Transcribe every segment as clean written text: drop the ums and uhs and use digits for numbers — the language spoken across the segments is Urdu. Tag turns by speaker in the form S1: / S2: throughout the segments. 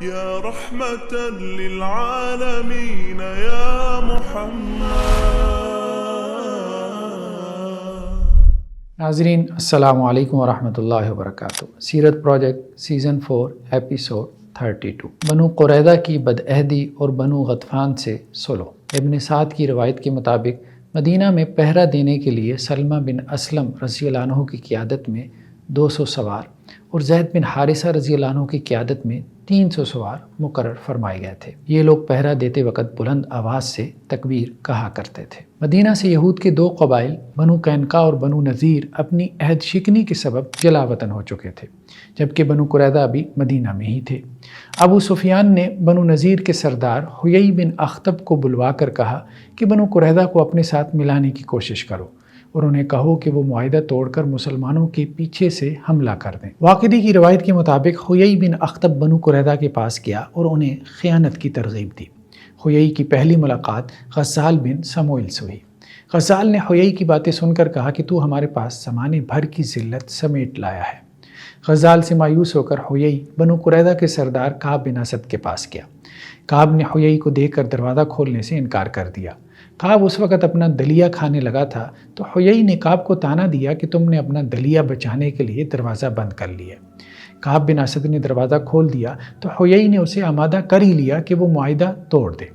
S1: يا رحمة للعالمين يا محمد.
S2: ناظرین السلام علیکم ورحمۃ اللہ وبرکاتہ. سیرت پروجیکٹ سیزن 4 ایپیسوڈ 32. بنو قریظہ کی بدعہدی اور بنو غطفان سے سلو. ابن سعد کی روایت کے مطابق مدینہ میں پہرہ دینے کے لیے سلمہ بن اسلم رضی اللہ عنہ کی قیادت میں 200 سوار اور زید بن حارثہ رضی اللہ عنہ کی قیادت میں 300 سوار مقرر فرمائے گئے تھے. یہ لوگ پہرہ دیتے وقت بلند آواز سے تکبیر کہا کرتے تھے. مدینہ سے یہود کے 2 قبائل بنو قینقاع اور بنو نذیر اپنی عہد شکنی کے سبب جلا وطن ہو چکے تھے، جبکہ بنو قریظہ بھی مدینہ میں ہی تھے. ابو سفیان نے بنو نذیر کے سردار حیی بن اخطب کو بلوا کر کہا کہ بنو قریظہ کو اپنے ساتھ ملانے کی کوشش کرو اور انہیں کہو کہ وہ معاہدہ توڑ کر مسلمانوں کے پیچھے سے حملہ کر دیں. واقعی کی روایت کے مطابق حیی بن اخطب بنو قریظہ کے پاس گیا اور انہیں خیانت کی ترغیب دی. حیی کی پہلی ملاقات غزال بن سموئیل سے ہوئی. غزال نے حیی کی باتیں سن کر کہا کہ تو ہمارے پاس زمانے بھر کی ذلت سمیٹ لایا ہے. غزال سے مایوس ہو کر حیی بنو قریظہ کے سردار کعب بن اسد کے پاس گیا. کعب نے حیی کو دیکھ کر دروازہ کھولنے سے انکار کر دیا. کعب اس وقت اپنا دلیہ کھانے لگا تھا تو حیی نے کعب کو طعنہ دیا کہ تم نے اپنا دلیہ بچانے کے لیے دروازہ بند کر لیا. کعب بن اسد نے دروازہ کھول دیا تو حیی نے اسے آمادہ کر ہی لیا کہ وہ معاہدہ توڑ دے.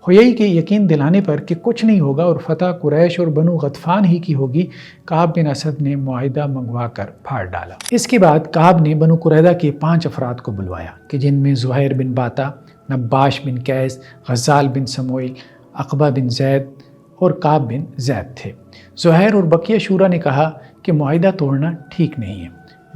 S2: حیی کے یقین دلانے پر کہ کچھ نہیں ہوگا اور فتح قریش اور بنو غطفان ہی کی ہوگی، کعب بن اسد نے معاہدہ منگوا کر پھاڑ ڈالا. اس کے بعد کعب نے بنو قریظہ کے 5 افراد کو بلوایا کہ جن میں زہیر بن باتا، نباش بن قیس، غزال بن سموئیل، عقبہ بن زید اور کعب بن زید تھے. زہیر اور بقیہ شورا نے کہا کہ معاہدہ توڑنا ٹھیک نہیں ہے،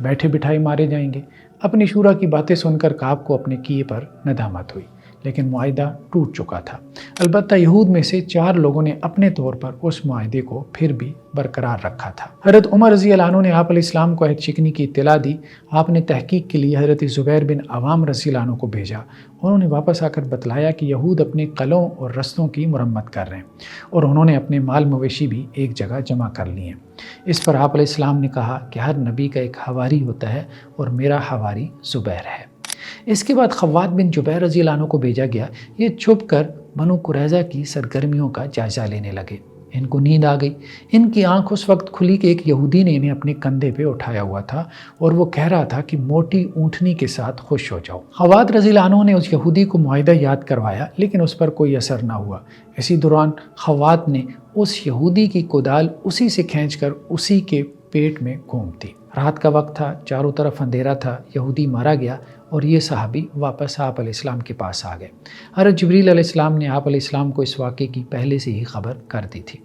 S2: بیٹھے بٹھائے مارے جائیں گے. اپنی شورا کی باتیں سن کر کعب کو اپنے کیے پر ندامت ہوئی، لیکن معاہدہ ٹوٹ چکا تھا. البتہ یہود میں سے 4 لوگوں نے اپنے طور پر اس معاہدے کو پھر بھی برقرار رکھا تھا. حضرت عمر رضی اللہ عنہ نے آپ علیہ السلام کو عہد شکنی کی اطلاع دی. آپ نے تحقیق کے لیے حضرت زبیر بن عوام رضی اللہ عنہ کو بھیجا. انہوں نے واپس آ کر بتلایا کہ یہود اپنے قلعوں اور رستوں کی مرمت کر رہے ہیں اور انہوں نے اپنے مال مویشی بھی ایک جگہ جمع کر لیے ہیں. اس پر آپ علیہ السلام نے کہا کہ ہر نبی کا ایک حواری ہوتا ہے اور میرا حواری زبیر ہے. اس کے بعد خوات بن جبیر رضی اللہ عنہ کو بھیجا گیا. یہ چھپ کر بنو قریظہ کی سرگرمیوں کا جائزہ لینے لگے. ان کو نیند آ گئی. ان کی آنکھ اس وقت کھلی کہ ایک یہودی نے انہیں اپنے کندھے پہ اٹھایا ہوا تھا اور وہ کہہ رہا تھا کہ موٹی اونٹنی کے ساتھ خوش ہو جاؤ. خوات رضی اللہ عنہ نے اس یہودی کو معاہدہ یاد کروایا، لیکن اس پر کوئی اثر نہ ہوا. اسی دوران خوات نے اس یہودی کی کدال اسی سے کھینچ کر اسی کے پیٹ میں گھوم دی. رات کا وقت تھا، چاروں طرف اندھیرا تھا. یہودی مارا گیا اور یہ صحابی واپس آپ علیہ السلام کے پاس آ گئے. حضرت جبریل علیہ السلام نے آپ علیہ السلام کو اس واقعے کی پہلے سے ہی خبر کر دی تھی.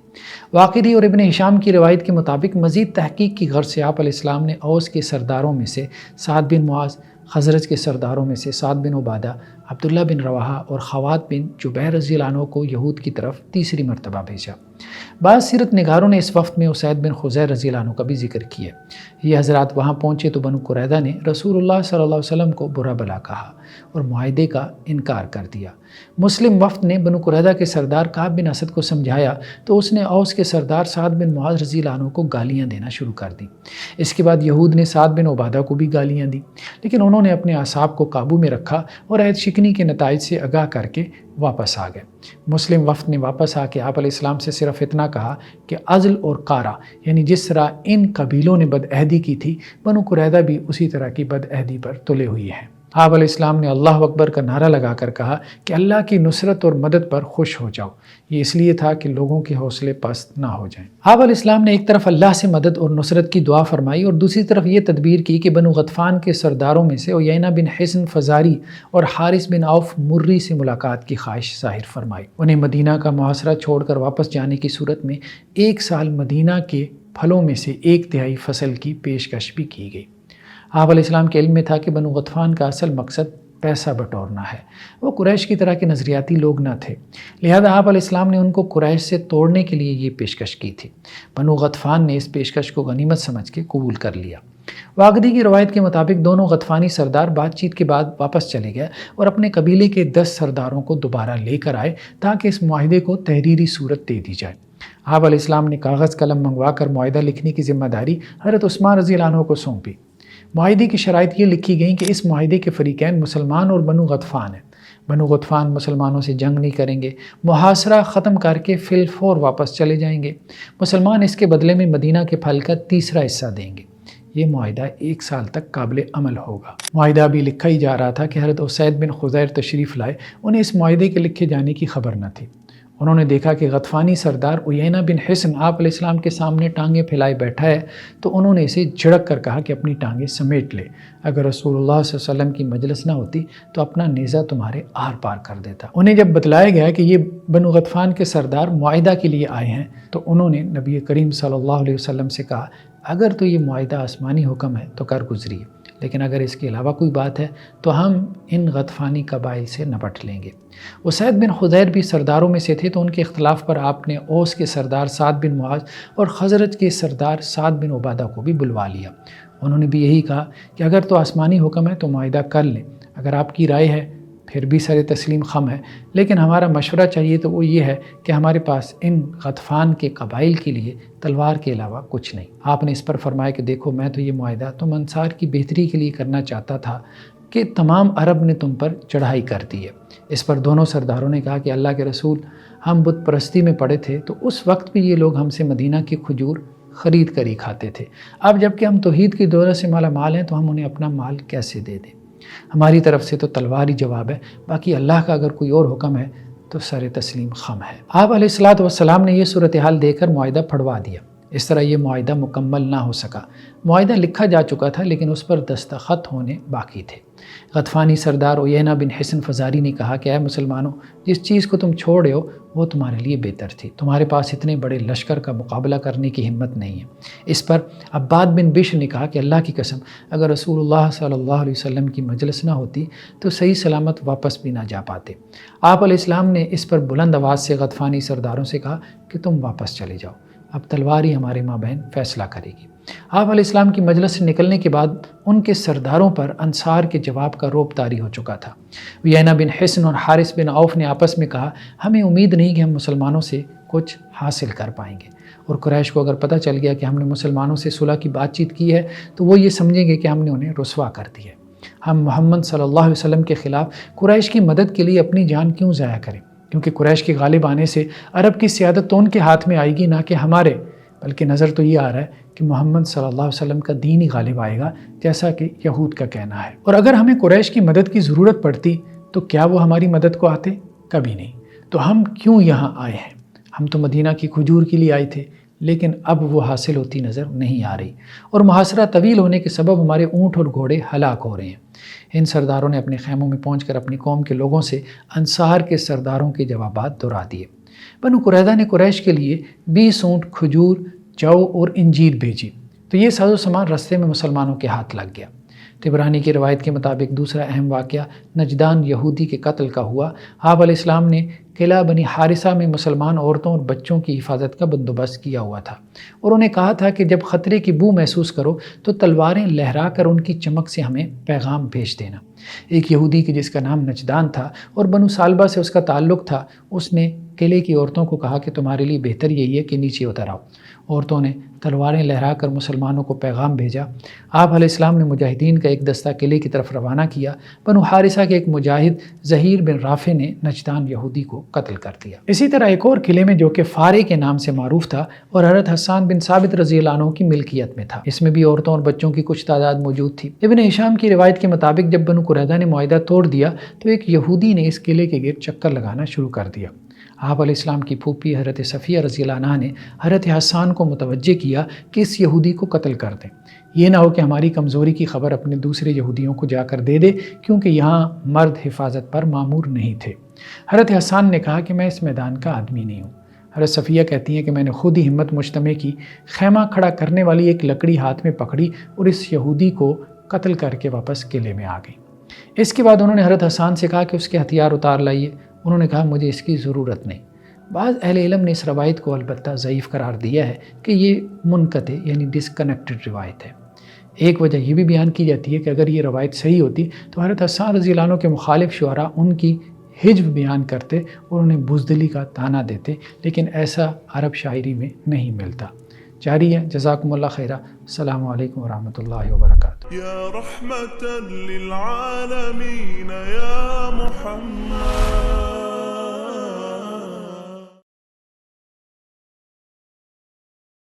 S2: واقعی اور ابن ہشام کی روایت کے مطابق مزید تحقیق کی غرض سے آپ علیہ السلام نے اوس کے سرداروں میں سے سعد بن معاذ، خزرج کے سرداروں میں سے سعد بن عبادہ، عبداللہ بن رواحہ اور خوات بن جبیر رضی اللہ عنہ کو یہود کی طرف تیسری مرتبہ بھیجا. بعض سیرت نگاروں نے اس وفد میں اسید بن خزیر رضی اللہ عنہ کا بھی ذکر کیا. یہ حضرات وہاں پہنچے تو بنو قریظہ نے رسول اللہ صلی اللہ علیہ وسلم کو برا بلا کہا اور معاہدے کا انکار کر دیا. مسلم وفد نے بنو قریظہ کے سردار کعب بن اسد کو سمجھایا تو اس نے اوس کے سردار سعد بن معاذ رضی اللہ عنہ کو گالیاں دینا شروع کر دی. اس کے بعد یہود نے سعد بن عبادہ کو بھی گالیاں دی، لیکن انہوں نے اپنے اعصاب کو قابو میں رکھا اور عہد شکنی کے نتائج سے آگاہ کر کے واپس آ گئے. مسلم وفد نے واپس آ کے آپ علیہ السلام سے صرف اتنا کہا کہ عزل اور قارہ، یعنی جس طرح ان قبیلوں نے بدعہدی کی تھی، بنو قریظہ بھی اسی طرح کی بدعہدی پر تلے ہوئی ہیں. آپ علیہ السلام نے اللہ اکبر کا نعرہ لگا کر کہا کہ اللہ کی نصرت اور مدد پر خوش ہو جاؤ. یہ اس لیے تھا کہ لوگوں کے حوصلے پست نہ ہو جائیں. آپ علیہ السلام نے ایک طرف اللہ سے مدد اور نصرت کی دعا فرمائی اور دوسری طرف یہ تدبیر کی کہ بنو غطفان کے سرداروں میں سے عیینہ بن حصن فزاری اور حارث بن عوف مری سے ملاقات کی خواہش ظاہر فرمائی. انہیں مدینہ کا محاصرہ چھوڑ کر واپس جانے کی صورت میں 1 سال مدینہ کے پھلوں میں سے 1/3 فصل کی پیشکش بھی کی گئی. آپ علیہ السلام کے علم میں تھا کہ بنو غطفان کا اصل مقصد پیسہ بٹورنا ہے. وہ قریش کی طرح کے نظریاتی لوگ نہ تھے، لہذا آپ علیہ السلام نے ان کو قریش سے توڑنے کے لیے یہ پیشکش کی تھی. بنو غطفان نے اس پیشکش کو غنیمت سمجھ کے قبول کر لیا. واقعی کی روایت کے مطابق دونوں غطفانی سردار بات چیت کے بعد واپس چلے گئے اور اپنے قبیلے کے 10 سرداروں کو دوبارہ لے کر آئے تاکہ اس معاہدے کو تحریری صورت دے دی جائے. آپ علیہ السلام نے کاغذ قلم منگوا کر معاہدہ لکھنے کی ذمہ داری حضرت عثمان رضی اللہ عنہ کو سونپی. معاہدے کی شرائط یہ لکھی گئیں کہ اس معاہدے کے فریقین مسلمان اور بنو غطفان ہیں۔ بنو غطفان مسلمانوں سے جنگ نہیں کریں گے، محاصرہ ختم کر کے فی الفور واپس چلے جائیں گے، مسلمان اس کے بدلے میں مدینہ کے پھل کا تیسرا حصہ دیں گے۔ یہ معاہدہ 1 سال تک قابل عمل ہوگا۔ معاہدہ ابھی لکھا ہی جا رہا تھا کہ حضرت اسید بن خضیر تشریف لائے، انہیں اس معاہدے کے لکھے جانے کی خبر نہ تھی۔ انہوں نے دیکھا کہ غطفانی سردار عیینہ بن حصن آپ علیہ السلام کے سامنے ٹانگیں پھیلائے بیٹھا ہے، تو انہوں نے اسے جھڑک کر کہا کہ اپنی ٹانگیں سمیٹ لے، اگر رسول اللہ صلی اللہ علیہ وسلم کی مجلس نہ ہوتی تو اپنا نیزہ تمہارے آر پار کر دیتا۔ انہیں جب بتلایا گیا کہ یہ بنو غطفان کے سردار معاہدہ کے لیے آئے ہیں، تو انہوں نے نبی کریم صلی اللہ علیہ وسلم سے کہا اگر تو یہ معاہدہ آسمانی حکم ہے تو کر گزریے، لیکن اگر اس کے علاوہ کوئی بات ہے تو ہم ان غطفانی قبائل سے نپٹ لیں گے۔ اسید بن خضیر بھی سرداروں میں سے تھے، تو ان کے اختلاف پر آپ نے اوس کے سردار سعد بن معاذ اور خزرج کے سردار سعد بن عبادہ کو بھی بلوا لیا۔ انہوں نے بھی یہی کہا کہ اگر تو آسمانی حکم ہے تو معاہدہ کر لیں، اگر آپ کی رائے ہے پھر بھی سر تسلیم خم ہے، لیکن ہمارا مشورہ چاہیے تو وہ یہ ہے کہ ہمارے پاس ان غطفان کے قبائل کے لیے تلوار کے علاوہ کچھ نہیں۔ آپ نے اس پر فرمایا کہ دیکھو میں تو یہ معاہدہ تم انصار کی بہتری کے لیے کرنا چاہتا تھا کہ تمام عرب نے تم پر چڑھائی کر دی ہے۔ اس پر دونوں سرداروں نے کہا کہ اللہ کے رسول، ہم بت پرستی میں پڑے تھے تو اس وقت بھی یہ لوگ ہم سے مدینہ کی کھجور خرید کر ہی کھاتے تھے، اب جب کہ ہم توحید کی دولت سے مالا مال ہیں تو ہم انہیں اپنا مال کیسے دے دیں؟ ہماری طرف سے تو تلوار ہی جواب ہے، باقی اللہ کا اگر کوئی اور حکم ہے تو سر تسلیم خم ہے۔ آپ علیہ الصلوۃ والسلام نے یہ صورتحال دے کر معاہدہ پھڑوا دیا۔ اس طرح یہ معاہدہ مکمل نہ ہو سکا۔ معاہدہ لکھا جا چکا تھا لیکن اس پر دستخط ہونے باقی تھے۔ غطفانی سردار عیینہ بن حصن فزاری نے کہا کہ اے مسلمانوں، جس چیز کو تم چھوڑ رہے ہو وہ تمہارے لیے بہتر تھی، تمہارے پاس اتنے بڑے لشکر کا مقابلہ کرنے کی ہمت نہیں ہے۔ اس پر عباد بن بشر نے کہا کہ اللہ کی قسم، اگر رسول اللہ صلی اللہ علیہ وسلم کی مجلس نہ ہوتی تو صحیح سلامت واپس بھی نہ جا پاتے۔ آپ علیہ السلام نے اس پر بلند آواز سے غطفانی سرداروں سے کہا کہ تم واپس چلے جاؤ، اب تلوار ہی ہمارے مابین فیصلہ کرے گی۔ آپ علیہ السلام کی مجلس سے نکلنے کے بعد ان کے سرداروں پر انصار کے جواب کا روب طاری ہو چکا تھا۔ عیینہ بن حصن اور حارث بن عوف نے آپس میں کہا ہمیں امید نہیں کہ ہم مسلمانوں سے کچھ حاصل کر پائیں گے، اور قریش کو اگر پتہ چل گیا کہ ہم نے مسلمانوں سے صلح کی بات چیت کی ہے تو وہ یہ سمجھیں گے کہ ہم نے انہیں رسوا کر دیا ہے۔ ہم محمد صلی اللہ علیہ وسلم کے خلاف قریش کی مدد کے لیے اپنی جان کیوں ضائع کریں؟ کیونکہ قریش کے غالب آنے سے عرب کی سیادت تو ان کے ہاتھ میں آئے گی نہ کہ ہمارے، بلکہ نظر تو یہ آ رہا ہے کہ محمد صلی اللہ علیہ وسلم کا دین ہی غالب آئے گا، جیسا کہ یہود کا کہنا ہے۔ اور اگر ہمیں قریش کی مدد کی ضرورت پڑتی تو کیا وہ ہماری مدد کو آتے؟ کبھی نہیں۔ تو ہم کیوں یہاں آئے ہیں؟ ہم تو مدینہ کی کھجور کے لیے آئے تھے، لیکن اب وہ حاصل ہوتی نظر نہیں آ رہی، اور محاصرہ طویل ہونے کے سبب ہمارے اونٹ اور گھوڑے ہلاک ہو رہے ہیں۔ ان سرداروں نے اپنے خیموں میں پہنچ کر اپنی قوم کے لوگوں سے انصار کے سرداروں کے جوابات دہرا دیے۔ بنو قریظہ نے قریش کے لیے 20 اونٹ، کھجور، جو اور انجیر بھیجی، تو یہ ساز و سامان رستے میں مسلمانوں کے ہاتھ لگ گیا۔ طبرانی کی روایت کے مطابق دوسرا اہم واقعہ نجدان یہودی کے قتل کا ہوا۔ آپ علیہ السلام نے قلعہ بنی حارثہ میں مسلمان عورتوں اور بچوں کی حفاظت کا بندوبست کیا ہوا تھا، اور انہیں کہا تھا کہ جب خطرے کی بو محسوس کرو تو تلواریں لہرا کر ان کی چمک سے ہمیں پیغام بھیج دینا۔ ایک یہودی کی جس کا نام نجدان تھا اور بنو سالبہ سے اس کا تعلق تھا، اس نے قلعے کی عورتوں کو کہا کہ تمہارے لیے بہتر یہی ہے کہ نیچے اتر آؤ۔ عورتوں نے تلواریں لہرا کر مسلمانوں کو پیغام بھیجا۔ آپ علیہ السلام نے مجاہدین کا ایک دستہ قلعے کی طرف روانہ کیا۔ بنو حارثہ کے ایک مجاہد ظہیر بن رافع نے نجدان یہودی کو قتل کر دیا۔ اسی طرح ایک اور قلعے میں جو کہ فارے کے نام سے معروف تھا اور حضرت حسان بن ثابت رضی اللہ عنہ کی ملکیت میں تھا، اس میں بھی عورتوں اور بچوں کی کچھ تعداد موجود تھی۔ ابن ہشام کی روایت کے مطابق جب بنو قریظہ نے معاہدہ توڑ دیا تو ایک یہودی نے اس قلعے کے گرد چکر لگانا شروع کر دیا۔ آپ علیہ السلام کی پھوپھی حضرت صفیہ رضی اللہ عنہ نے حضرت حسان کو متوجہ کیا کہ اس یہودی کو قتل کر دیں، یہ نہ ہو کہ ہماری کمزوری کی خبر اپنے دوسرے یہودیوں کو جا کر دے دے، کیونکہ یہاں مرد حفاظت پر مامور نہیں تھے۔ حضرت حسان نے کہا کہ میں اس میدان کا آدمی نہیں ہوں۔ حضرت صفیہ کہتی ہیں کہ میں نے خود ہی ہمت مجتمع کی، خیمہ کھڑا کرنے والی ایک لکڑی ہاتھ میں پکڑی اور اس یہودی کو قتل کر کے واپس قلعے میں آ گئی۔ اس کے بعد انہوں نے حضرت حسان سے کہا کہ اس کے ہتھیار اتار لائیے۔ انہوں نے کہا مجھے اس کی ضرورت نہیں۔ بعض اہل علم نے اس روایت کو البتہ ضعیف قرار دیا ہے کہ یہ منقطع یعنی ڈسکنیکٹڈ روایت ہے۔ ایک وجہ یہ بھی بیان کی جاتی ہے کہ اگر یہ روایت صحیح ہوتی تو حضرت حسان رضی اللہ عنہ کے مخالف شعراء ان کی حجب بیان کرتے اور انہیں بزدلی کا طعنہ دیتے، لیکن ایسا عرب شاعری میں نہیں ملتا۔ جاری ہے. جزاکم اللہ خیرہ. السلام علیکم ورحمۃ اللہ وبرکاتہ.
S1: يا رحمة للعالمين يا محمد